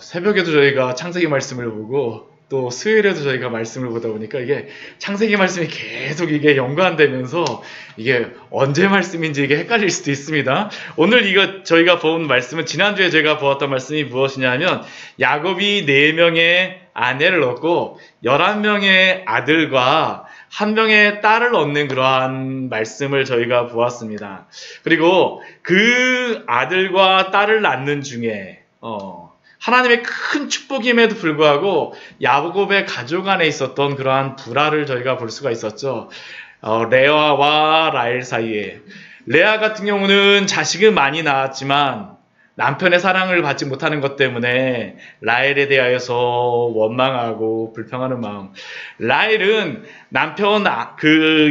새벽에도 저희가 창세기 말씀을 보고 또 수요일에도 저희가 말씀을 보다 보니까 이게 창세기 말씀이 계속 이게 연관되면서 이게 언제 말씀인지 이게 헷갈릴 수도 있습니다. 오늘 이거 저희가 본 말씀은 지난주에 제가 보았던 말씀이 무엇이냐면 야곱이 4명의 아내를 얻고 11명의 아들과 1명의 딸을 얻는 그러한 말씀을 저희가 보았습니다. 그리고 그 아들과 딸을 낳는 중에 하나님의 큰 축복임에도 불구하고 야곱의 가족 안에 있었던 그러한 불화를 저희가 볼 수가 있었죠. 레아와 라헬 사이에. 레아 같은 경우는 자식은 많이 낳았지만 남편의 사랑을 받지 못하는 것 때문에 라헬에 대하여서 원망하고 불평하는 마음. 라헬은 남편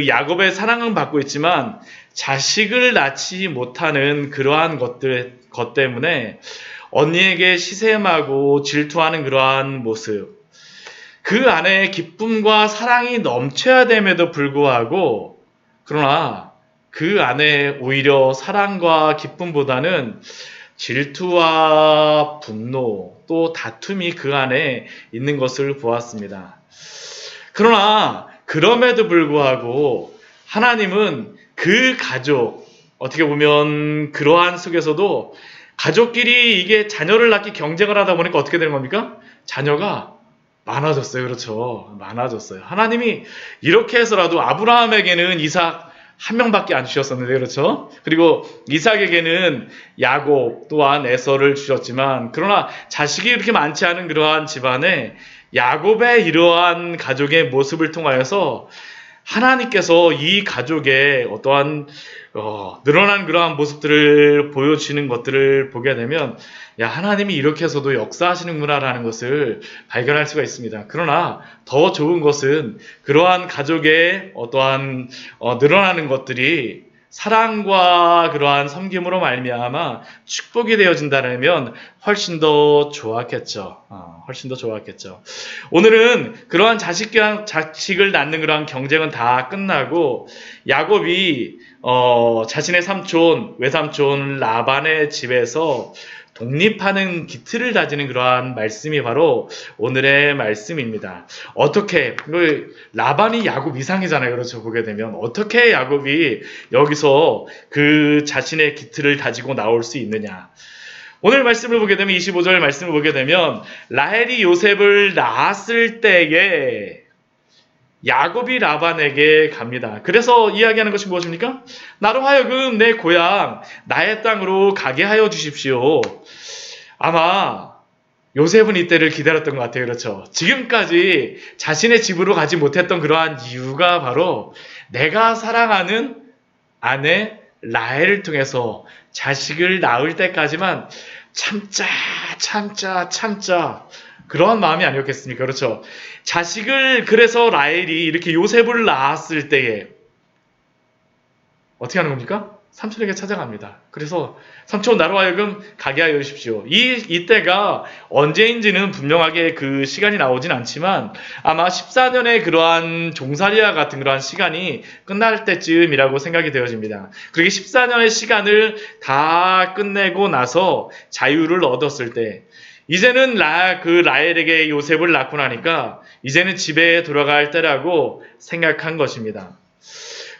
야곱의 사랑은 받고 있지만 자식을 낳지 못하는 그러한 것 때문에 언니에게 시샘하고 질투하는 그러한 모습. 그 안에 기쁨과 사랑이 넘쳐야 됨에도 불구하고 그러나 그 안에 오히려 사랑과 기쁨보다는 질투와 분노 또 다툼이 그 안에 있는 것을 보았습니다. 그러나 그럼에도 불구하고 하나님은 그 가족, 어떻게 보면 그러한 속에서도 가족끼리 이게 자녀를 낳기 경쟁을 하다 보니까 어떻게 되는 겁니까? 자녀가 많아졌어요. 그렇죠. 많아졌어요. 하나님이 이렇게 해서라도 아브라함에게는 이삭 1명밖에 안 주셨었는데, 그렇죠? 그리고 이삭에게는 야곱 또한 에서를 주셨지만, 그러나 자식이 이렇게 많지 않은 그러한 집안에 야곱의 이러한 가족의 모습을 통하여서 하나님께서 이 가족의 어떠한 늘어난 그러한 모습들을 보여주시는 것들을 보게 되면 하나님이 이렇게 해서도 역사하시는구나라는 것을 발견할 수가 있습니다. 그러나 더 좋은 것은 그러한 가족의 어떠한 늘어나는 것들이 사랑과 그러한 섬김으로 말미암아 축복이 되어진다면 훨씬 더 좋았겠죠. 훨씬 더 좋았겠죠. 오늘은 그러한 자식을 낳는 그러한 경쟁은 다 끝나고 야곱이 자신의 외삼촌 라반의 집에서 독립하는 기틀을 다지는 그러한 말씀이 바로 오늘의 말씀입니다. 어떻게 라반이 야곱 이상이잖아요. 그렇죠. 보게 되면 어떻게 야곱이 여기서 그 자신의 기틀을 다지고 나올 수 있느냐. 오늘 말씀을 보게 되면 25절 말씀을 보게 되면 라헬이 요셉을 낳았을 때에 야곱이 라반에게 갑니다. 그래서 이야기하는 것이 무엇입니까? 나로 하여금 내 고향 나의 땅으로 가게 하여 주십시오. 아마 요셉은 이때를 기다렸던 것 같아요. 그렇죠? 지금까지 자신의 집으로 가지 못했던 그러한 이유가 바로 내가 사랑하는 아내 라헬을 통해서 자식을 낳을 때까지만 참자 그러한 마음이 아니었겠습니까? 그렇죠? 그래서 라헬이 이렇게 요셉을 낳았을 때에 어떻게 하는 겁니까? 삼촌에게 찾아갑니다. 그래서 삼촌 나로 하여금 가게 하여 주십시오. 이때가 언제인지는 분명하게 그 시간이 나오진 않지만 아마 14년의 그러한 종살이와 같은 그러한 시간이 끝날 때쯤이라고 생각이 되어집니다. 그렇게 14년의 시간을 다 끝내고 나서 자유를 얻었을 때 이제는 라헬에게 요셉을 낳고 나니까 이제는 집에 돌아갈 때라고 생각한 것입니다.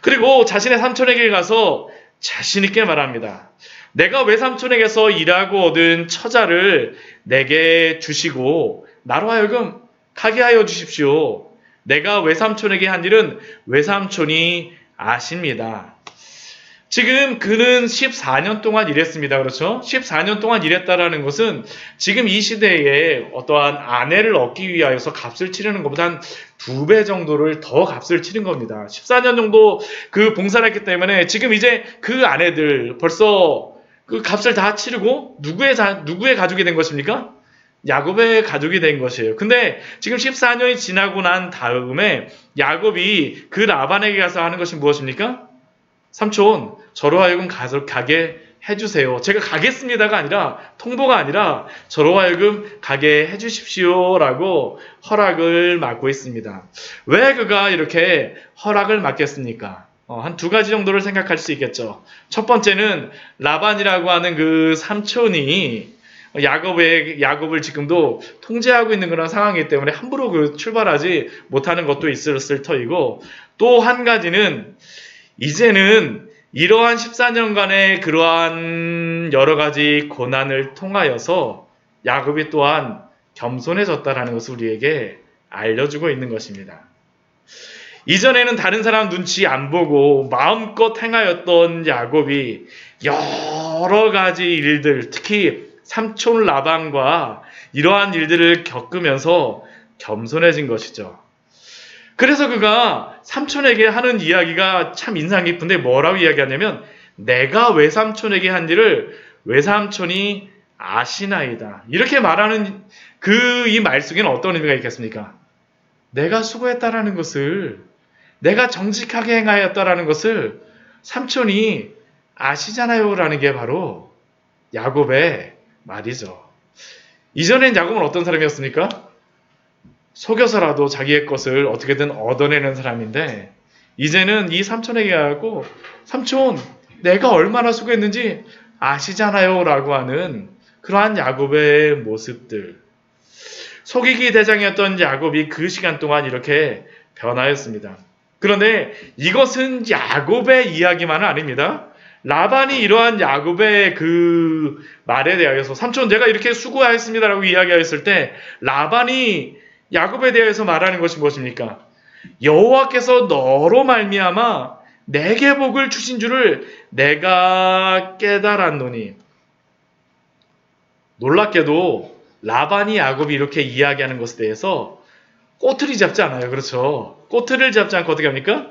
그리고 자신의 삼촌에게 가서 자신 있게 말합니다. 내가 외삼촌에게서 일하고 얻은 처자를 내게 주시고 나로 하여금 가게 하여 주십시오. 내가 외삼촌에게 한 일은 외삼촌이 아십니다. 지금 그는 14년 동안 일했습니다. 그렇죠? 14년 동안 일했다라는 것은 지금 이 시대에 어떠한 아내를 얻기 위하여서 값을 치르는 것보다 한 2배 정도를 더 값을 치른 겁니다. 14년 정도 그 봉사를 했기 때문에 지금 이제 그 아내들 벌써 그 값을 다 치르고 누구의 가족이 된 것입니까? 야곱의 가족이 된 것이에요. 근데 지금 14년이 지나고 난 다음에 야곱이 그 라반에게 가서 하는 것이 무엇입니까? 삼촌, 저로 하여금 가게 해주세요. 제가 가겠습니다가 아니라, 통보가 아니라, 저로 하여금 가게 해주십시오. 라고 허락을 받고 있습니다. 왜 그가 이렇게 허락을 받겠습니까? 한 2가지 정도를 생각할 수 있겠죠. 첫 번째는 라반이라고 하는 그 삼촌이 야곱을 지금도 통제하고 있는 그런 상황이기 때문에 함부로 출발하지 못하는 것도 있을 터이고, 또 한 가지는 이제는 이러한 14년간의 그러한 여러 가지 고난을 통하여서 야곱이 또한 겸손해졌다라는 것을 우리에게 알려주고 있는 것입니다. 이전에는 다른 사람 눈치 안 보고 마음껏 행하였던 야곱이 여러 가지 일들, 특히 삼촌 라반과 이러한 일들을 겪으면서 겸손해진 것이죠. 그래서 그가 삼촌에게 하는 이야기가 참 인상 깊은데 뭐라고 이야기하냐면, 내가 외삼촌에게 한 일을 외삼촌이 아시나이다. 이렇게 말하는 이 말 속에는 어떤 의미가 있겠습니까? 내가 수고했다라는 것을, 내가 정직하게 행하였다라는 것을 삼촌이 아시잖아요 라는 게 바로 야곱의 말이죠. 이전엔 야곱은 어떤 사람이었습니까? 속여서라도 자기의 것을 어떻게든 얻어내는 사람인데, 이제는 이 삼촌에게 하고, 삼촌 내가 얼마나 수고했는지 아시잖아요 라고 하는 그러한 야곱의 모습들. 속이기 대장이었던 야곱이 그 시간 동안 이렇게 변하였습니다. 그런데 이것은 야곱의 이야기만은 아닙니다. 라반이 이러한 야곱의 그 말에 대하여서 삼촌 내가 이렇게 수고하였습니다라고 이야기하였을 때 라반이 야곱에 대해서 말하는 것이 무엇입니까? 여호와께서 너로 말미암아 내게 복을 주신 줄을 내가 깨달았노니. 놀랍게도 라반이 야곱이 이렇게 이야기하는 것에 대해서 꼬투리 잡지 않아요. 그렇죠? 꼬투리를 잡지 않고 어떻게 합니까?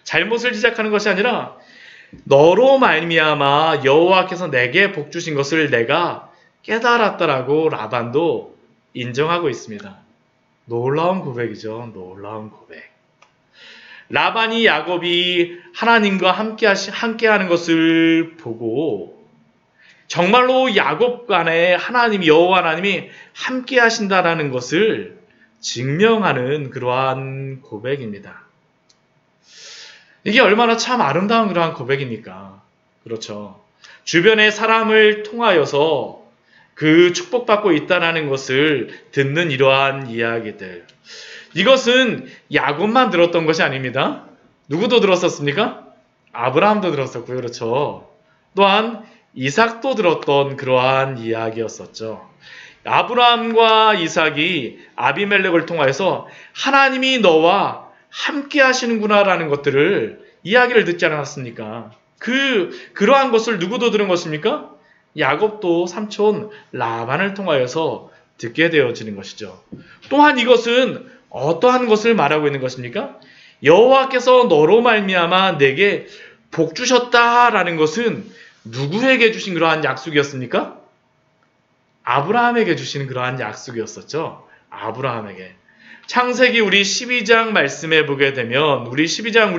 잘못을 지적하는 것이 아니라 너로 말미암아 여호와께서 내게 복 주신 것을 내가 깨달았다라고 라반도 인정하고 있습니다. 놀라운 고백이죠. 놀라운 고백. 라반이 야곱이 하나님과 함께하는 것을 보고 정말로 야곱 간에 여호와 하나님이 함께하신다라는 것을 증명하는 그러한 고백입니다. 이게 얼마나 참 아름다운 그러한 고백입니까? 그렇죠. 주변의 사람을 통하여서 그 축복받고 있다는 것을 듣는 이러한 이야기들. 이것은 야곱만 들었던 것이 아닙니다. 누구도 들었었습니까? 아브라함도 들었었고요. 그렇죠. 또한 이삭도 들었던 그러한 이야기였었죠. 아브라함과 이삭이 아비멜렉을 통하여서 하나님이 너와 함께 하시는구나라는 것들을 이야기를 듣지 않았습니까? 그러한 것을 누구도 들은 것입니까? 야곱도 삼촌 라반을 통하여서 듣게 되어지는 것이죠. 또한 이것은 어떠한 것을 말하고 있는 것입니까? 여호와께서 너로 말미암아 내게 복 주셨다라는 것은 누구에게 주신 그러한 약속이었습니까? 아브라함에게 주시는 그러한 약속이었었죠. 아브라함에게. 창세기 우리 12장 말씀해 보게 되면, 우리 12장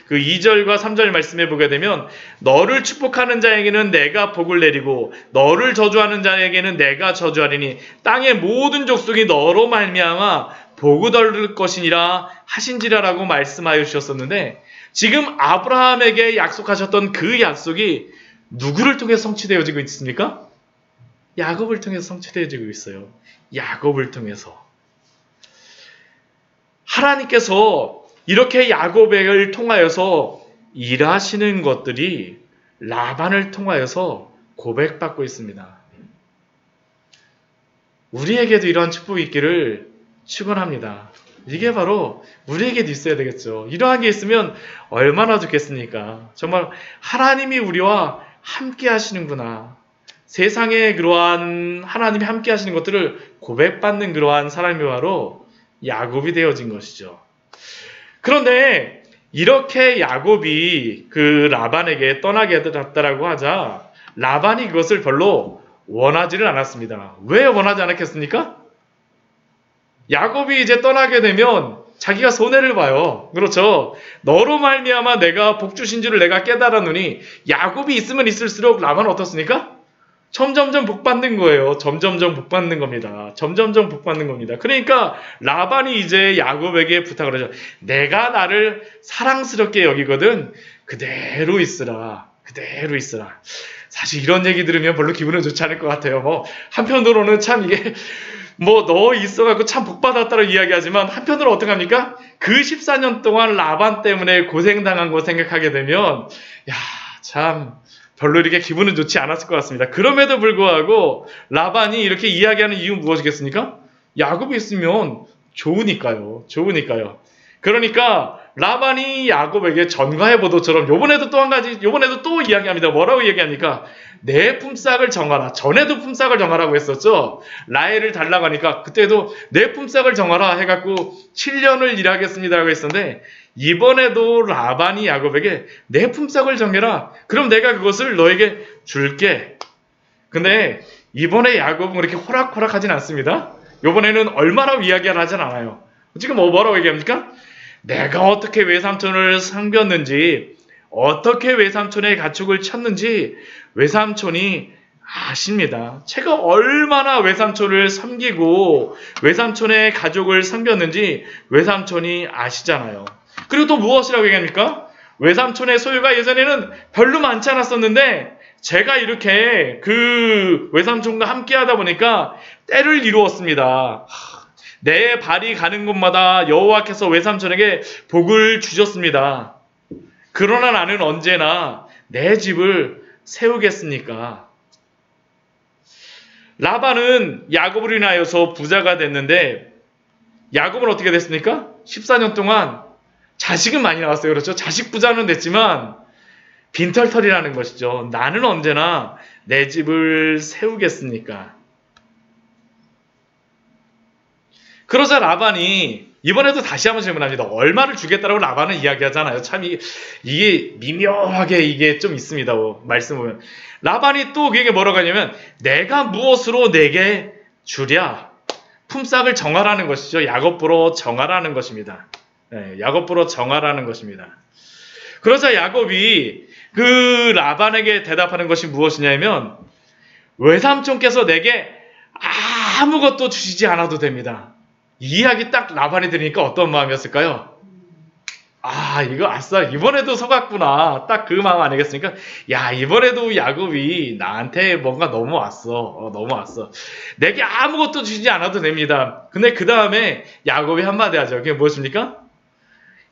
그 2절과 3절 말씀해 보게 되면, 너를 축복하는 자에게는 내가 복을 내리고 너를 저주하는 자에게는 내가 저주하리니 땅의 모든 족속이 너로 말미암아 복을 얻을 것이니라 하신지라라고 말씀하여 주셨었는데, 지금 아브라함에게 약속하셨던 그 약속이 누구를 통해 성취되어지고 있습니까? 야곱을 통해서 성취되어지고 있어요. 야곱을 통해서. 하나님께서 이렇게 야곱을 통하여서 일하시는 것들이 라반을 통하여서 고백받고 있습니다. 우리에게도 이러한 축복이 있기를 축원합니다. 이게 바로 우리에게도 있어야 되겠죠. 이러한 게 있으면 얼마나 좋겠습니까? 정말 하나님이 우리와 함께 하시는구나. 세상에 그러한 하나님이 함께 하시는 것들을 고백받는 그러한 사람이 바로 야곱이 되어진 것이죠. 그런데 이렇게 야곱이 그 라반에게 떠나게 됐다라고 하자 라반이 그것을 별로 원하지를 않았습니다. 왜 원하지 않았겠습니까? 야곱이 이제 떠나게 되면 자기가 손해를 봐요. 그렇죠. 너로 말미암아 내가 복 주신 줄을 내가 깨달았노니. 야곱이 있으면 있을수록 라반은 어떻습니까? 점점점 복 받는 거예요. 점점점 복 받는 겁니다. 점점점 복 받는 겁니다. 그러니까 라반이 이제 야곱에게 부탁을 하죠. 내가 나를 사랑스럽게 여기거든 그대로 있으라. 그대로 있으라. 사실 이런 얘기 들으면 별로 기분은 좋지 않을 것 같아요. 뭐 한편으로는 참 이게 뭐 너 있어갖고 참 복받았다고 이야기하지만 한편으로 어떡합니까? 그 14년 동안 라반 때문에 고생당한 거 생각하게 되면 야, 참 별로 이렇게 기분은 좋지 않았을 것 같습니다. 그럼에도 불구하고 라반이 이렇게 이야기하는 이유는 무엇이겠습니까? 야곱이 있으면 좋으니까요. 좋으니까요. 그러니까 라반이 야곱에게 전가의 보도처럼 요번에도 또 한 가지, 요번에도 또 이야기합니다. 뭐라고 이야기합니까? 내 품삯을 정하라. 전에도 품삯을 정하라고 했었죠. 라헬을 달라고 하니까 그때도 내 품삯을 정하라 해갖고 7년을 일하겠습니다라고 했었는데 이번에도 라반이 야곱에게 내 품삯을 정해라. 그럼 내가 그것을 너에게 줄게. 근데 이번에 야곱은 그렇게 호락호락하진 않습니다. 이번에는 얼마나 이야기를 하진 않아요. 지금 뭐라고 얘기합니까? 내가 어떻게 외삼촌을 상겼는지, 어떻게 외삼촌의 가축을 쳤는지 외삼촌이 아십니다. 제가 얼마나 외삼촌을 섬기고 외삼촌의 가족을 섬겼는지 외삼촌이 아시잖아요. 그리고 또 무엇이라고 얘기합니까? 외삼촌의 소유가 예전에는 별로 많지 않았었는데 제가 이렇게 그 외삼촌과 함께 하다 보니까 때를 이루었습니다. 내 발이 가는 곳마다 여호와께서 외삼촌에게 복을 주셨습니다. 그러나 나는 언제나 내 집을 세우겠습니까? 라반은 야곱을 인하여서 부자가 됐는데 야곱은 어떻게 됐습니까? 14년 동안 자식은 많이 나왔어요. 그렇죠? 자식 부자는 됐지만 빈털털이라는 것이죠. 나는 언제나 내 집을 세우겠습니까? 그러자 라반이 이번에도 다시 한번 질문합니다. 얼마를 주겠다라고 라반은 이야기하잖아요. 참 이게 미묘하게 이게 좀 있습니다. 말씀 보면 라반이 또 그에게 뭐라고 하냐면 내가 무엇으로 내게 주랴? 품삯을 정하라는 것이죠. 야곱부로 정하라는 것입니다. 네, 야곱부로 정하라는 것입니다. 그러자 야곱이 그 라반에게 대답하는 것이 무엇이냐면 외삼촌께서 내게 아무것도 주시지 않아도 됩니다. 이 이야기 딱 라반이 들으니까 어떤 마음이었을까요? 아, 이거 아싸, 이번에도 속았구나. 딱 그 마음 아니겠습니까? 야, 이번에도 야곱이 나한테 뭔가 넘어왔어. 넘어왔어. 내게 아무것도 주지 않아도 됩니다. 근데 그 다음에 야곱이 한마디 하죠. 그게 무엇입니까?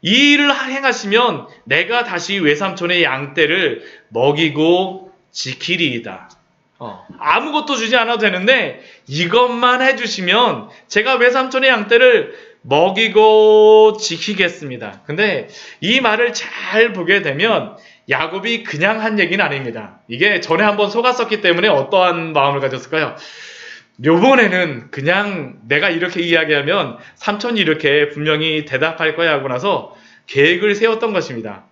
이 일을 행하시면 내가 다시 외삼촌의 양떼를 먹이고 지키리이다. 아무것도 주지 않아도 되는데 이것만 해주시면 제가 외삼촌의 양떼를 먹이고 지키겠습니다. 근데 이 말을 잘 보게 되면 야곱이 그냥 한 얘기는 아닙니다. 이게 전에 한번 속았었기 때문에 어떠한 마음을 가졌을까요? 요번에는 그냥 내가 이렇게 이야기하면 삼촌이 이렇게 분명히 대답할 거야 하고 나서 계획을 세웠던 것입니다.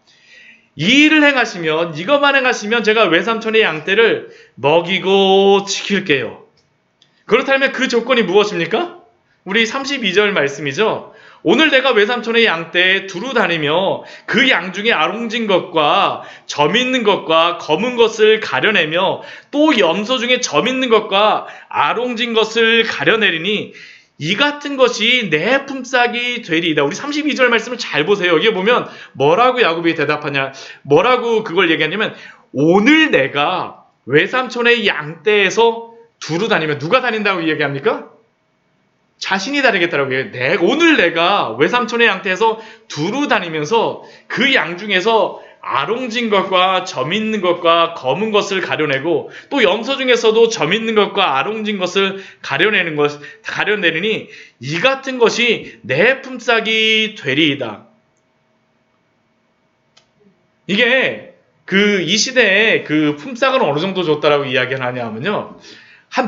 이 일을 행하시면, 이것만 행하시면 제가 외삼촌의 양떼를 먹이고 지킬게요. 그렇다면 그 조건이 무엇입니까? 우리 32절 말씀이죠. 오늘 내가 외삼촌의 양떼에 두루 다니며 그 양 중에 아롱진 것과 점 있는 것과 검은 것을 가려내며 또 염소 중에 점 있는 것과 아롱진 것을 가려내리니 이 같은 것이 내 품삯이 되리이다. 우리 32절 말씀을 잘 보세요. 여기 보면 뭐라고 야곱이 대답하냐, 뭐라고 그걸 얘기하냐면 오늘 내가 외삼촌의 양떼에서 두루 다니면 누가 다닌다고 얘기합니까? 자신이 다니겠다라고 얘기해요. 오늘 내가 외삼촌의 양떼에서 두루 다니면서 그 양 중에서 아롱진 것과 점 있는 것과 검은 것을 가려내고 또 염소 중에서도 점 있는 것과 아롱진 것을 가려내리니 이 같은 것이 내 품삯이 되리이다. 이게 이 시대에 그 품삯을 어느 정도 줬다라고 이야기를 하냐면요.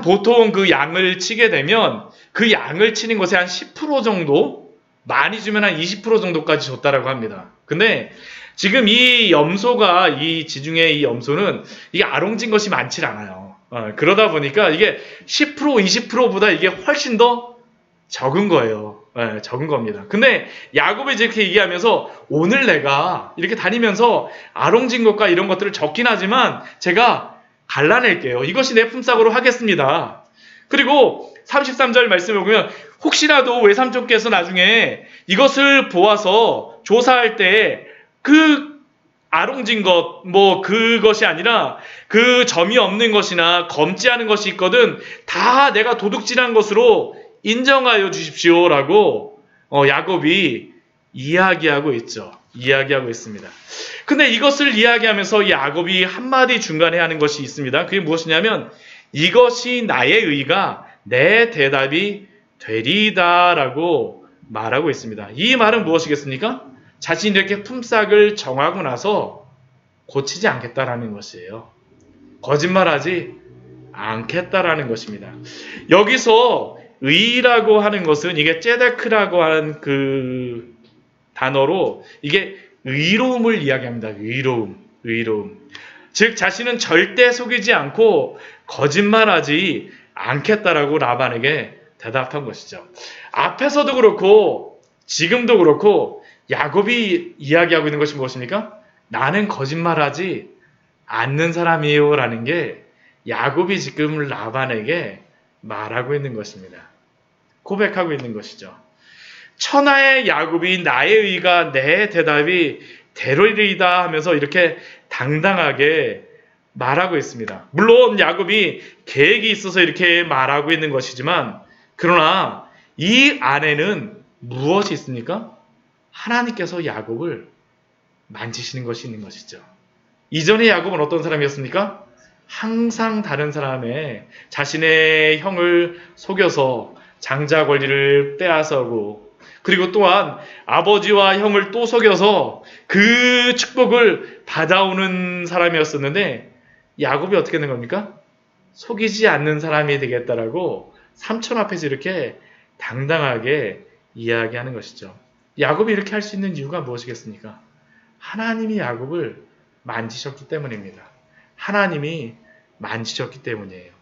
보통 그 양을 치게 되면 그 양을 치는 것에 한 10% 정도, 많이 주면 한 20% 정도까지 줬다라고 합니다. 근데 지금 이 염소가, 이 지중해 이 염소는 이게 아롱진 것이 많지 않아요. 그러다 보니까 이게 10%, 20%보다 이게 훨씬 더 적은 거예요. 적은 겁니다. 근데 야곱이 이렇게 얘기하면서 오늘 내가 이렇게 다니면서 아롱진 것과 이런 것들을 적긴 하지만 제가 갈라낼게요. 이것이 내 품삯으로 하겠습니다. 그리고 33절 말씀을 보면 혹시라도 외삼촌께서 나중에 이것을 보아서 조사할 때 그 아롱진 것, 뭐 그것이 아니라 그 점이 없는 것이나 검지 않은 것이 있거든 다 내가 도둑질한 것으로 인정하여 주십시오라고 야곱이 이야기하고 있죠. 이야기하고 있습니다. 근데 이것을 이야기하면서 야곱이 한마디 중간에 하는 것이 있습니다. 그게 무엇이냐면 이것이 나의 의가 내 대답이 되리다라고 말하고 있습니다. 이 말은 무엇이겠습니까? 자신이 이렇게 품삯을 정하고 나서 고치지 않겠다라는 것이에요. 거짓말하지 않겠다라는 것입니다. 여기서 의라고 하는 것은 이게 째데크라고 하는 그 단어로 이게 의로움을 이야기합니다. 의로움. 즉 자신은 절대 속이지 않고 거짓말하지 않겠다라고 라반에게 대답한 것이죠. 앞에서도 그렇고 지금도 그렇고 야곱이 이야기하고 있는 것이 무엇입니까? 나는 거짓말하지 않는 사람이에요 라는 게 야곱이 지금 라반에게 말하고 있는 것입니다. 고백하고 있는 것이죠. 천하의 야곱이 나의 의가 내 대답이 되리이다 하면서 이렇게 당당하게 말하고 있습니다. 물론 야곱이 계획이 있어서 이렇게 말하고 있는 것이지만 그러나 이 안에는 무엇이 있습니까? 하나님께서 야곱을 만지시는 것이 있는 것이죠. 이전에 야곱은 어떤 사람이었습니까? 항상 다른 사람의 자신의 형을 속여서 장자 권리를 빼앗아오고 그리고 또한 아버지와 형을 또 속여서 그 축복을 받아오는 사람이었었는데 야곱이 어떻게 된 겁니까? 속이지 않는 사람이 되겠다라고 삼촌 앞에서 이렇게 당당하게 이야기하는 것이죠. 야곱이 이렇게 할 수 있는 이유가 무엇이겠습니까? 하나님이 야곱을 만지셨기 때문입니다. 하나님이 만지셨기 때문이에요.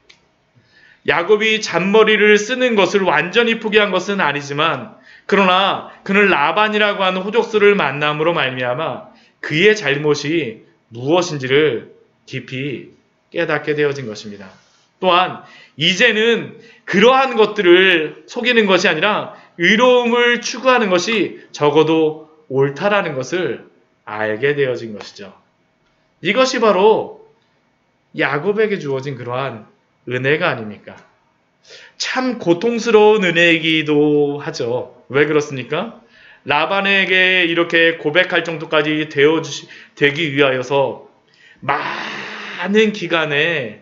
야곱이 잔머리를 쓰는 것을 완전히 포기한 것은 아니지만 그러나 그는 라반이라고 하는 호족수를 만남으로 말미암아 그의 잘못이 무엇인지를 깊이 깨닫게 되어진 것입니다. 또한 이제는 그러한 것들을 속이는 것이 아니라 의로움을 추구하는 것이 적어도 옳다라는 것을 알게 되어진 것이죠. 이것이 바로 야곱에게 주어진 그러한 은혜가 아닙니까? 참 고통스러운 은혜이기도 하죠. 왜 그렇습니까? 라반에게 이렇게 고백할 정도까지 되기 위하여서 많은 기간의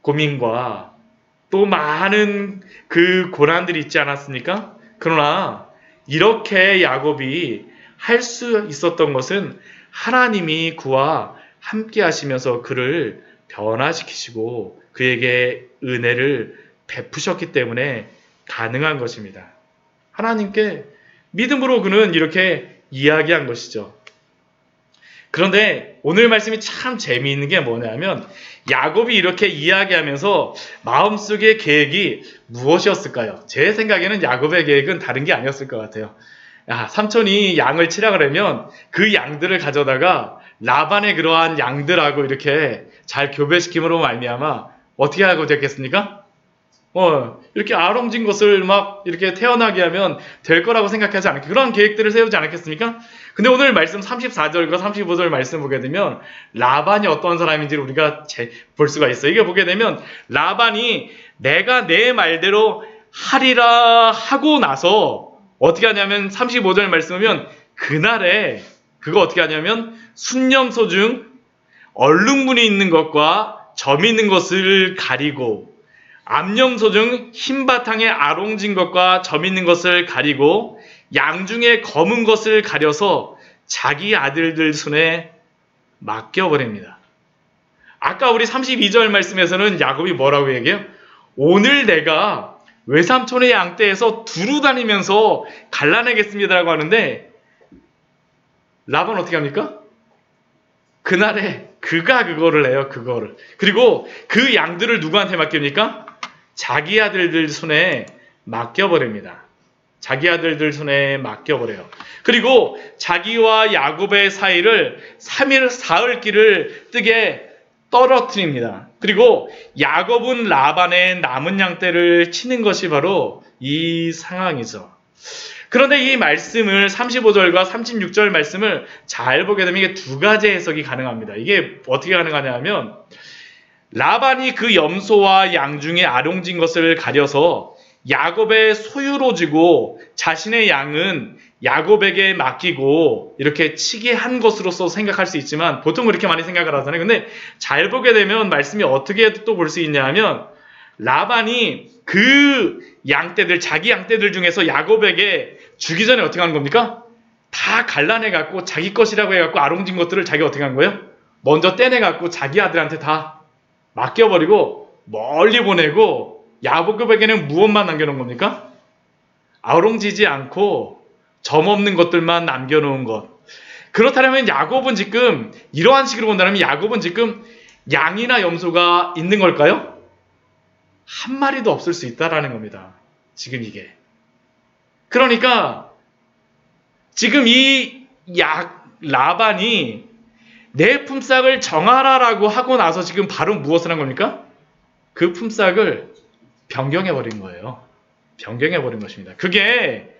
고민과 또 많은 그 고난들이 있지 않았습니까? 그러나 이렇게 야곱이 할 수 있었던 것은 하나님이 그와 함께 하시면서 그를 변화시키시고 그에게 은혜를 베푸셨기 때문에 가능한 것입니다. 하나님께 믿음으로 그는 이렇게 이야기한 것이죠. 그런데 오늘 말씀이 참 재미있는 게 뭐냐면 야곱이 이렇게 이야기하면서 마음속의 계획이 무엇이었을까요? 제 생각에는 야곱의 계획은 다른 게 아니었을 것 같아요. 삼촌이 양을 치라 그러면 그 양들을 가져다가 라반의 그러한 양들하고 이렇게 잘 교배시킴으로 말미암아 어떻게 하고 됐겠습니까? 이렇게 아롱진 것을 막 이렇게 태어나게 하면 될 거라고 생각하지 않을까? 그런 계획들을 세우지 않았겠습니까? 근데 오늘 말씀 34절과 35절 말씀 보게 되면 라반이 어떤 사람인지를 우리가 볼 수가 있어요. 이게 보게 되면 라반이 내가 내 말대로 하리라 하고 나서 어떻게 하냐면 35절 말씀하면 그날에 그거 어떻게 하냐면 순념소 중 얼룩무늬 있는 것과 점 있는 것을 가리고 암염소 중 흰 바탕에 아롱진 것과 점 있는 것을 가리고 양 중에 검은 것을 가려서 자기 아들들 손에 맡겨버립니다. 아까 우리 32절 말씀에서는 야곱이 뭐라고 얘기해요? 오늘 내가 외삼촌의 양떼에서 두루 다니면서 갈라내겠습니다라고 하는데 라반 어떻게 합니까? 그날에 그가 그거를 해요. 그거를. 그리고 그 양들을 누구한테 맡깁니까? 자기 아들들 손에 맡겨버립니다. 자기 아들들 손에 맡겨버려요. 그리고 자기와 야곱의 사이를 3일 사흘길을 뜨게 떨어뜨립니다. 그리고 야곱은 라반의 남은 양떼를 치는 것이 바로 이 상황이죠. 그런데 이 말씀을 35절과 36절 말씀을 잘 보게 되면 이게 두 가지 해석이 가능합니다. 이게 어떻게 가능하냐 하면 라반이 그 염소와 양 중에 아롱진 것을 가려서 야곱의 소유로 주고 자신의 양은 야곱에게 맡기고 이렇게 치게 한 것으로서 생각할 수 있지만 보통 그렇게 많이 생각을 하잖아요. 근데 잘 보게 되면 말씀이 어떻게 또 볼 수 있냐 하면 라반이 그 양떼들, 자기 양떼들 중에서 야곱에게 주기 전에 어떻게 하는 겁니까? 다 갈라내갖고 자기 것이라고 해갖고 아롱진 것들을 자기가 어떻게 한 거예요? 먼저 떼내갖고 자기 아들한테 다 맡겨버리고 멀리 보내고 야곱에게는 무엇만 남겨놓은 겁니까? 아롱지지 않고 점 없는 것들만 남겨놓은 것. 그렇다면 야곱은 지금 이러한 식으로 본다면 야곱은 지금 양이나 염소가 있는 걸까요? 한 마리도 없을 수 있다라는 겁니다. 지금 이게. 그러니까 지금 이 라반이 내 품삯을 정하라라고 하고 나서 지금 바로 무엇을 한 겁니까? 그 품삯을 변경해버린 거예요. 변경해버린 것입니다. 그게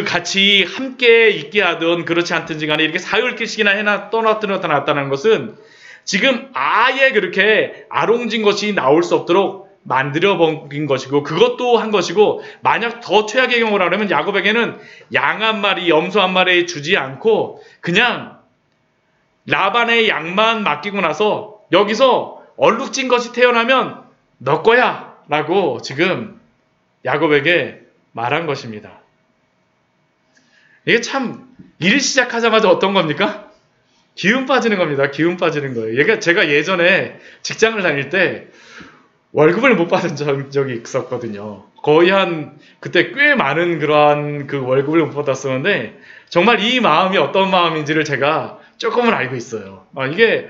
같이 함께 있게 하든 그렇지 않든지 간에 이렇게 사흘길씩이나 떠났다는 것은 지금 아예 그렇게 아롱진 것이 나올 수 없도록 만들어버린 것이고 그것도 한 것이고 만약 더 최악의 경우라 그러면 야곱에게는 양 한 마리, 염소 한 마리 주지 않고 그냥 라반의 양만 맡기고 나서 여기서 얼룩진 것이 태어나면 너 거야 라고 지금 야곱에게 말한 것입니다. 이게 참 일 시작하자마자 어떤 겁니까? 기운 빠지는 겁니다. 기운 빠지는 거예요. 제가 예전에 직장을 다닐 때 월급을 못 받은 적이 있었거든요. 거의 그때 꽤 많은 그러한 그 월급을 못 받았었는데 정말 이 마음이 어떤 마음인지를 제가 조금은 알고 있어요. 이게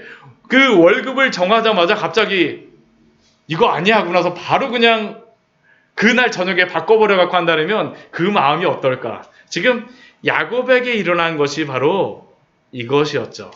그 월급을 정하자마자 갑자기 이거 아니야 하고 나서 바로 그냥 그날 저녁에 바꿔버려 갖고 한다면 그 마음이 어떨까? 지금 야곱에게 일어난 것이 바로 이것이었죠.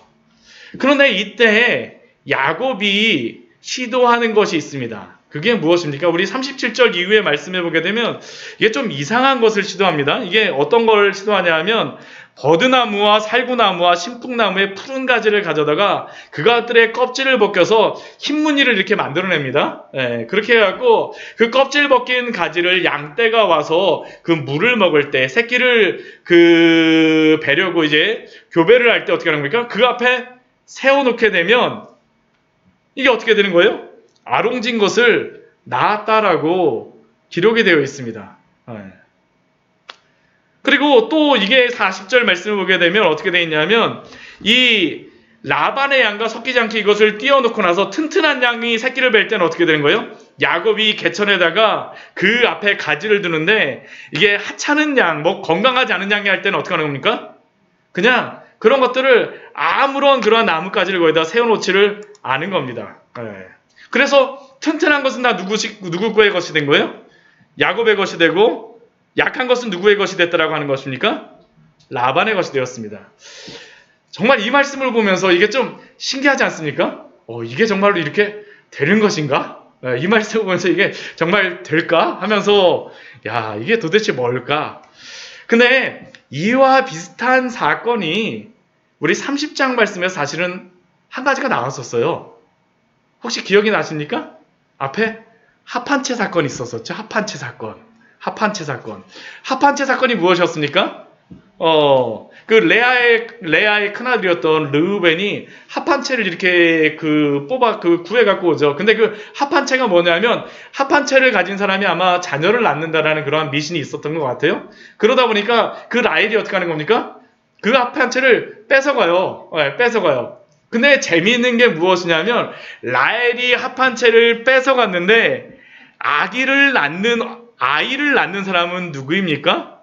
그런데 이때 야곱이 시도하는 것이 있습니다. 그게 무엇입니까? 우리 37절 이후에 말씀해 보게 되면 이게 좀 이상한 것을 시도합니다. 이게 어떤 걸 시도하냐 하면 버드나무와 살구나무와 신풍나무의 푸른 가지를 가져다가 그것들의 껍질을 벗겨서 흰 무늬를 이렇게 만들어냅니다. 그렇게 해갖고 그 껍질 벗긴 가지를 양떼가 와서 그 물을 먹을 때 새끼를 베려고 이제 교배를 할 때 어떻게 하는 겁니까? 그 앞에 세워놓게 되면 이게 어떻게 되는 거예요? 아롱진 것을 낳았다라고 기록이 되어 있습니다. 그리고 또 이게 40절 말씀을 보게 되면 어떻게 되어 있냐면 이 라반의 양과 섞이지 않게 이것을 띄워놓고 나서 튼튼한 양이 새끼를 뵐 때는 어떻게 되는 거예요? 야곱이 개천에다가 그 앞에 가지를 두는데 이게 하찮은 양, 건강하지 않은 양이 할 때는 어떻게 하는 겁니까? 그냥 그런 것들을 아무런 그러한 나뭇가지를 거기다 세워놓지를 않은 겁니다. 그래서 튼튼한 것은 다 누구의 것이 된 거예요? 야곱의 것이 되고 약한 것은 누구의 것이 됐다라고 하는 것입니까? 라반의 것이 되었습니다. 정말 이 말씀을 보면서 이게 좀 신기하지 않습니까? 이게 정말로 이렇게 되는 것인가? 이 말씀을 보면서 이게 정말 될까? 하면서 야, 이게 도대체 뭘까? 근데 이와 비슷한 사건이 우리 30장 말씀에서 사실은 한 가지가 나왔었어요. 혹시 기억이 나십니까? 앞에 합한채 사건이 있었었죠. 합한채 사건이 무엇이었습니까? 그 레아의 큰아들이었던 르우벤이 합한채를 이렇게 구해 갖고 오죠. 근데 그 합한채가 뭐냐면 합한채를 가진 사람이 아마 자녀를 낳는다라는 그러한 미신이 있었던 것 같아요. 그러다 보니까 그 라헬이 어떻게 하는 겁니까? 그 합한채를 뺏어가요. 근데 재미있는 게 무엇이냐면 라헬이 합한채를 뺏어갔는데 아이를 낳는 사람은 누구입니까?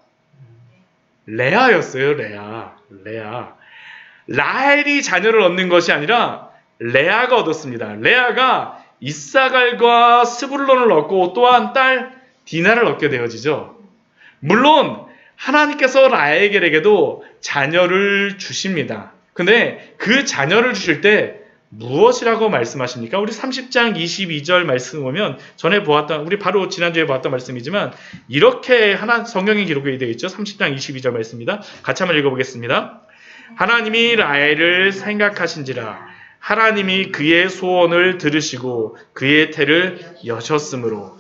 레아였어요. 레아. 라헬이 자녀를 얻는 것이 아니라 레아가 얻었습니다. 레아가 이사갈과 스불론을 얻고 또한 딸 디나를 얻게 되어지죠. 물론 하나님께서 라헬에게도 자녀를 주십니다. 근데 그 자녀를 주실 때 무엇이라고 말씀하십니까? 우리 30장 22절 말씀 보면 전에 보았던, 우리 바로 지난주에 보았던 말씀이지만 이렇게 성경에 기록이 되어 있죠. 30장 22절 말씀입니다. 같이 한번 읽어보겠습니다. 하나님이 라헬을 생각하신지라 하나님이 그의 소원을 들으시고 그의 태를 여셨으므로.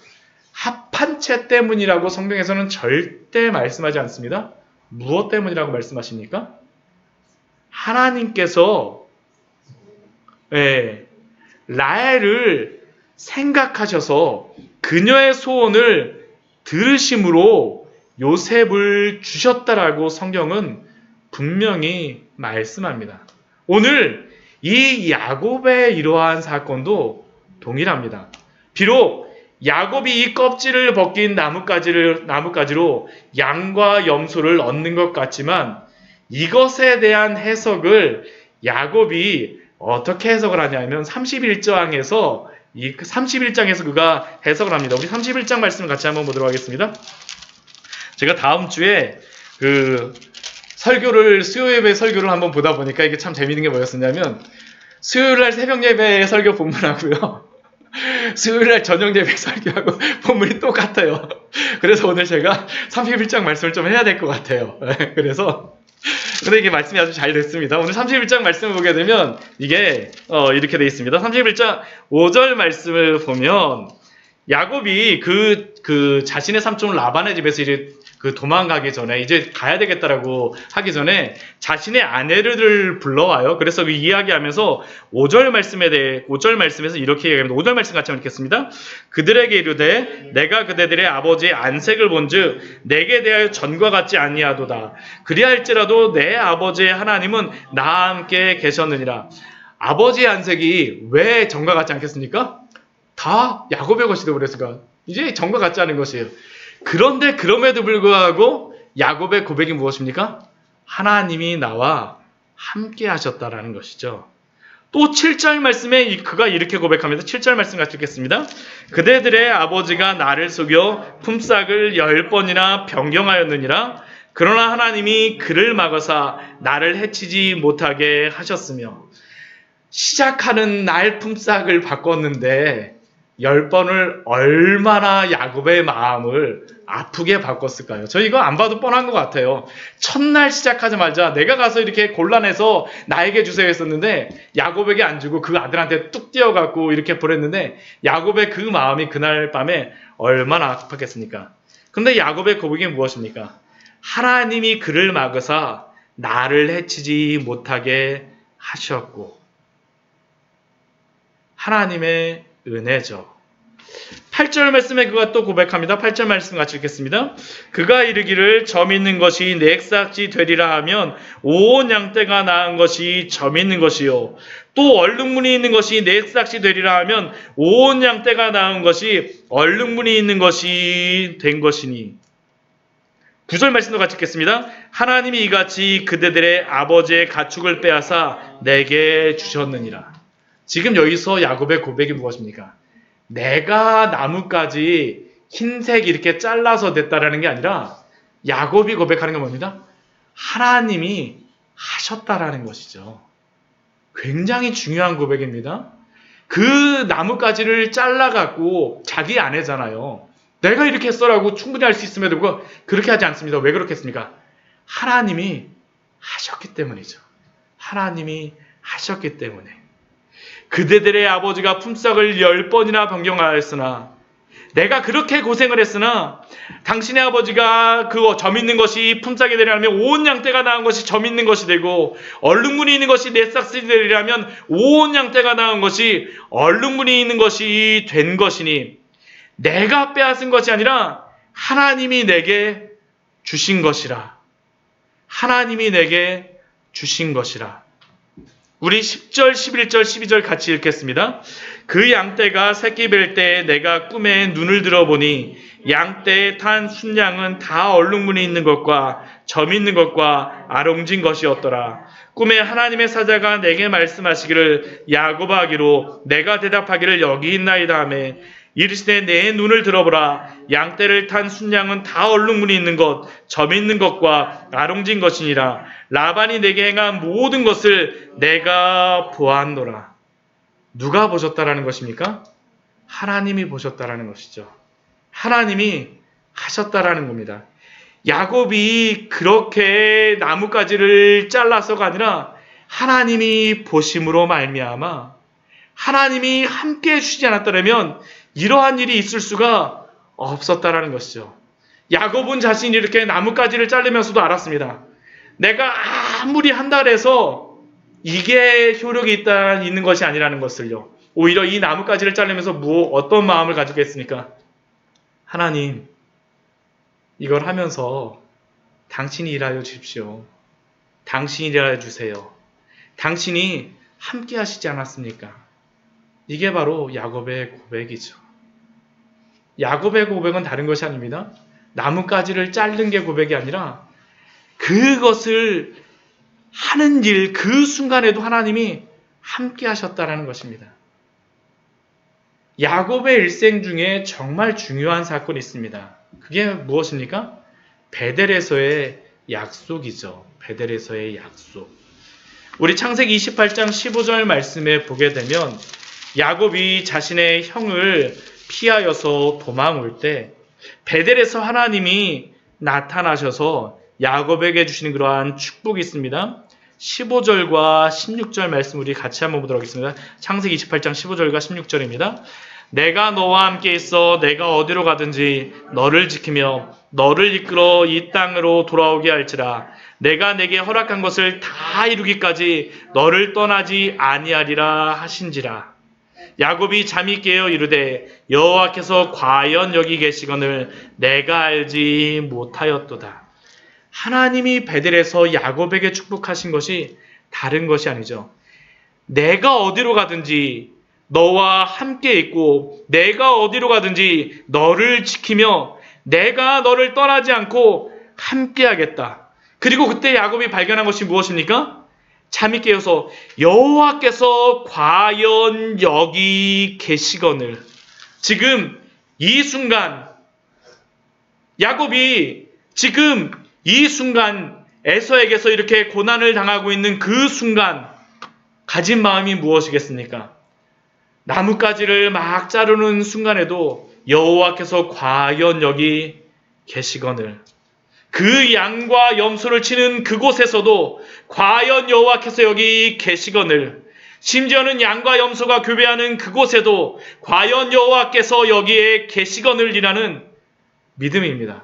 합한 채 때문이라고 성경에서는 절대 말씀하지 않습니다. 무엇 때문이라고 말씀하십니까? 하나님께서 라헬을 생각하셔서 그녀의 소원을 들으심으로 요셉을 주셨다라고 성경은 분명히 말씀합니다. 오늘 이 야곱의 이러한 사건도 동일합니다. 비록 야곱이 이 껍질을 벗긴 나뭇가지로 양과 염소를 얻는 것 같지만 이것에 대한 해석을 야곱이 어떻게 해석을 하냐면 31장에서 그가 해석을 합니다. 우리 31장 말씀을 같이 한번 보도록 하겠습니다. 제가 다음 주에 수요예배 설교를 한번 보다 보니까 이게 참 재밌는 게 뭐였었냐면 수요일날 새벽 예배 설교 본문하고요. 수요일날 저녁 예배 설교하고 본문이 똑같아요. 그래서 오늘 제가 31장 말씀을 좀 해야 될 것 같아요. 근데 이게 말씀이 아주 잘 됐습니다. 오늘 31장 말씀을 보게 되면 이게 이렇게 되어 있습니다. 31장 5절 말씀을 보면 야곱이 자신의 삼촌 라반의 집에서 이제 도망가기 전에 이제 가야 되겠다라고 하기 전에 자신의 아내를 불러와요. 그래서 그 이야기하면서 5절 말씀에서 이렇게 얘기합니다. 5절 말씀 같이 한번 읽겠습니다. 그들에게 이르되 내가 그대들의 아버지의 안색을 본즉 내게 대하여 전과 같지 아니하도다. 그리할지라도 내 아버지의 하나님은 나와 함께 계셨느니라. 아버지의 안색이 왜 전과 같지 않겠습니까? 다 야곱의 것이다 그랬으니까 이제 전과 같지 않은 것이에요. 그런데 그럼에도 불구하고 야곱의 고백이 무엇입니까? 하나님이 나와 함께 하셨다라는 것이죠. 또 7절 말씀에 그가 이렇게 고백합니다. 7절 말씀 같이 읽겠습니다. 그대들의 아버지가 나를 속여 품삯을 10번이나 변경하였느니라. 그러나 하나님이 그를 막으사 나를 해치지 못하게 하셨으며. 시작하는 날 품삯을 바꿨는데 10번을 얼마나 야곱의 마음을 아프게 바꿨을까요? 저 이거 안 봐도 뻔한 것 같아요. 첫날 시작하자마자 내가 가서 이렇게 곤란해서 나에게 주세요 했었는데 야곱에게 안 주고 그 아들한테 뚝 뛰어갖고 이렇게 보냈는데 야곱의 그 마음이 그날 밤에 얼마나 아팠겠습니까? 그런데 야곱의 고백이 무엇입니까? 하나님이 그를 막으사 나를 해치지 못하게 하셨고, 하나님의 은혜죠. 8절 말씀에 그가 또 고백합니다. 8절 말씀 같이 읽겠습니다. 그가 이르기를 점 있는 것이 내 싹지 되리라 하면 온 양떼가 낳은 것이 점 있는 것이요 또 얼룩무늬 있는 것이 내 싹지 되리라 하면 온 양떼가 낳은 것이 얼룩무늬 있는 것이 된 것이니. 9절 말씀도 같이 읽겠습니다. 하나님이 이같이 그대들의 아버지의 가축을 빼앗아 내게 주셨느니라. 지금 여기서 야곱의 고백이 무엇입니까? 내가 나뭇가지 흰색 이렇게 잘라서 냈다라는 게 아니라 야곱이 고백하는 게 뭡니다? 하나님이 하셨다라는 것이죠. 굉장히 중요한 고백입니다. 그 나뭇가지를 잘라갖고 자기 아내잖아요. 내가 이렇게 했어라고 충분히 할 수 있음에도 불구하고 그렇게 하지 않습니다. 왜 그렇게 했습니까? 하나님이 하셨기 때문이죠. 하나님이 하셨기 때문에. 그대들의 아버지가 품삯을 10번이나 변경하였으나 내가 그렇게 고생을 했으나 당신의 아버지가 그 점 있는 것이 품삯이 되려면 온 양떼가 낳은 것이 점 있는 것이 되고 얼룩무늬 있는 것이 내 싹지 되려면 온 양떼가 낳은 것이 얼룩무늬 있는 것이 된 것이니 내가 빼앗은 것이 아니라 하나님이 내게 주신 것이라. 하나님이 내게 주신 것이라. 우리 10절, 11절, 12절 같이 읽겠습니다. 그 양떼가 새끼 뵐 때 내가 꿈에 눈을 들어보니 양떼에 탄 순양은 다 얼룩무늬 있는 것과 점 있는 것과 아롱진 것이었더라. 꿈에 하나님의 사자가 내게 말씀하시기를 야곱아 하기로 내가 대답하기를 여기 있나이다 하며 이르시되 내 눈을 들어보라. 양떼를 탄 순양은 다 얼룩무늬 있는 것, 점 있는 것과 아롱진 것이니라. 라반이 내게 행한 모든 것을 내가 보았노라. 누가 보셨다라는 것입니까? 하나님이 보셨다라는 것이죠. 하나님이 하셨다라는 겁니다. 야곱이 그렇게 나뭇가지를 잘라서가 아니라 하나님이 보심으로 말미암아 하나님이 함께 해주시지 않았더라면 이러한 일이 있을 수가 없었다라는 것이죠. 야곱은 자신이 이렇게 나뭇가지를 자르면서도 알았습니다. 내가 아무리 한다 해서 이게 효력이 있는 것이 아니라는 것을요. 오히려 이 나뭇가지를 자르면서 어떤 마음을 가지고 했습니까? 하나님, 이걸 하면서 당신이 일하여 주십시오. 당신이 일하여 주세요. 당신이 함께 하시지 않았습니까? 이게 바로 야곱의 고백이죠. 야곱의 고백은 다른 것이 아닙니다. 나뭇가지를 자른 게 고백이 아니라 그것을 하는 일, 그 순간에도 하나님이 함께 하셨다라는 것입니다. 야곱의 일생 중에 정말 중요한 사건이 있습니다. 그게 무엇입니까? 베델에서의 약속이죠. 베델에서의 약속. 우리 창세기 28장 15절 말씀에 보게 되면 야곱이 자신의 형을 피하여서 도망올 때 베델에서 하나님이 나타나셔서 야곱에게 주시는 그러한 축복이 있습니다. 15절과 16절 말씀 우리 같이 한번 보도록 하겠습니다. 창세기 28장 15절과 16절입니다. 내가 너와 함께 있어 내가 어디로 가든지 너를 지키며 너를 이끌어 이 땅으로 돌아오게 할지라. 내가 내게 허락한 것을 다 이루기까지 너를 떠나지 아니하리라 하신지라. 야곱이 잠이 깨어 이르되 여호와께서 과연 여기 계시거늘 내가 알지 못하였도다. 하나님이 베델에서 야곱에게 축복하신 것이 다른 것이 아니죠. 내가 어디로 가든지 너와 함께 있고 내가 어디로 가든지 너를 지키며 내가 너를 떠나지 않고 함께 하겠다. 그리고 그때 야곱이 발견한 것이 무엇입니까? 잠이 깨어서 여호와께서 과연 여기 계시거늘. 지금 이 순간 야곱이 지금 이 순간 에서에게서 이렇게 고난을 당하고 있는 그 순간 가진 마음이 무엇이겠습니까? 나뭇가지를 막 자르는 순간에도 여호와께서 과연 여기 계시거늘. 그 양과 염소를 치는 그곳에서도 과연 여호와께서 여기 계시거늘. 심지어는 양과 염소가 교배하는 그곳에도 과연 여호와께서 여기에 계시거늘이라는 믿음입니다.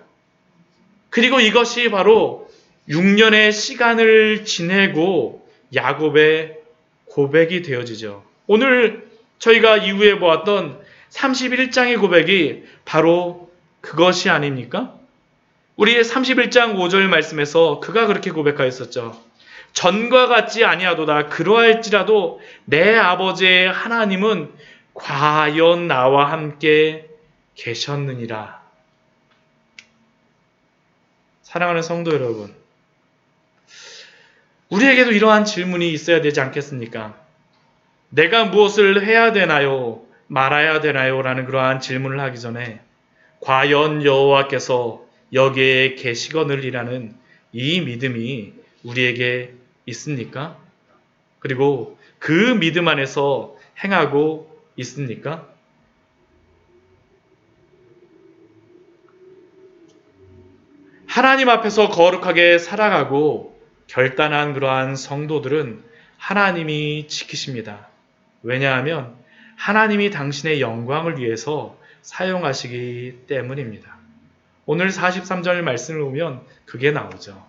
그리고 이것이 바로 6년의 시간을 지내고 야곱의 고백이 되어지죠. 오늘 저희가 이후에 보았던 31장의 고백이 바로 그것이 아닙니까? 우리 31장 5절 말씀에서 그가 그렇게 고백하였었죠. 전과 같지 아니하도다. 그러할지라도 내 아버지의 하나님은 과연 나와 함께 계셨느니라. 사랑하는 성도 여러분, 우리에게도 이러한 질문이 있어야 되지 않겠습니까? 내가 무엇을 해야 되나요? 말아야 되나요? 라는 그러한 질문을 하기 전에 과연 여호와께서 여기에 계시거늘이라는 이 믿음이 우리에게 있습니까? 그리고 그 믿음 안에서 행하고 있습니까? 하나님 앞에서 거룩하게 살아가고 결단한 그러한 성도들은 하나님이 지키십니다. 왜냐하면 하나님이 당신의 영광을 위해서 사용하시기 때문입니다. 오늘 43절 말씀을 보면 그게 나오죠.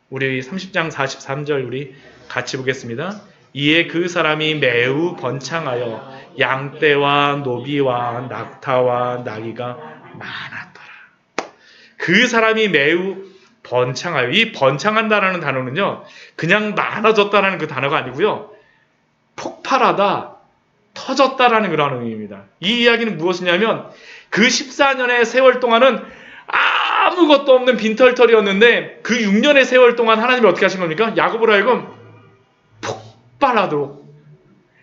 우리 30장 43절 우리 같이 보겠습니다. 이에 그 사람이 매우 번창하여 양떼와 노비와 낙타와 나귀가 많았더라. 그 사람이 매우 번창하여, 이 번창한다라는 단어는요, 그냥 많아졌다라는 그 단어가 아니고요, 폭발하다, 터졌다라는 그런 의미입니다. 이 이야기는 무엇이냐면 그 14년의 세월 동안은 아무것도 없는 빈털털이었는데 그 6년의 세월 동안 하나님이 어떻게 하신 겁니까? 야곱으로 하여금 폭발하도록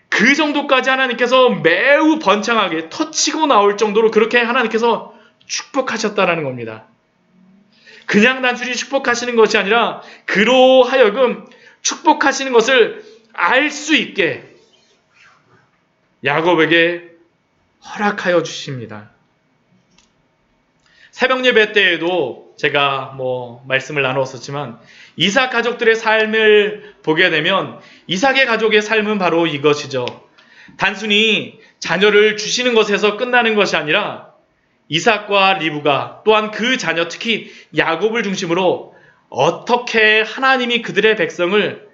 그 정도까지 하나님께서 매우 번창하게 터치고 나올 정도로 그렇게 하나님께서 축복하셨다라는 겁니다. 그냥 단순히 축복하시는 것이 아니라 그로 하여금 축복하시는 것을 알 수 있게 야곱에게 허락하여 주십니다. 새벽 예배 때에도 제가 말씀을 나누었었지만 이삭 가족들의 삶을 보게 되면 이삭의 가족의 삶은 바로 이것이죠. 단순히 자녀를 주시는 것에서 끝나는 것이 아니라 이삭과 리브가 또한 그 자녀 특히 야곱을 중심으로 어떻게 하나님이 그들의 백성을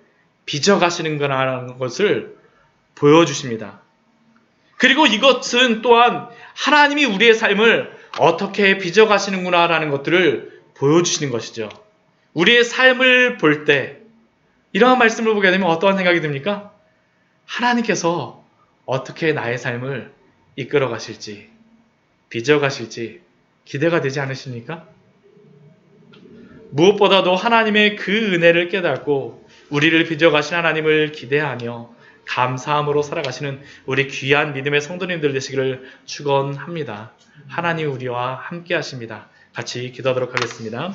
빚어가시는가라는 것을 보여주십니다. 그리고 이것은 또한 하나님이 우리의 삶을 어떻게 빚어가시는구나라는 것들을 보여주시는 것이죠. 우리의 삶을 볼 때 이러한 말씀을 보게 되면 어떠한 생각이 듭니까? 하나님께서 어떻게 나의 삶을 이끌어 가실지, 빚어 가실지 기대가 되지 않으십니까? 무엇보다도 하나님의 그 은혜를 깨닫고 우리를 빚어 가신 하나님을 기대하며 감사함으로 살아가시는 우리 귀한 믿음의 성도님들 되시기를 축원합니다. 하나님 우리와 함께 하십니다. 같이 기도하도록 하겠습니다.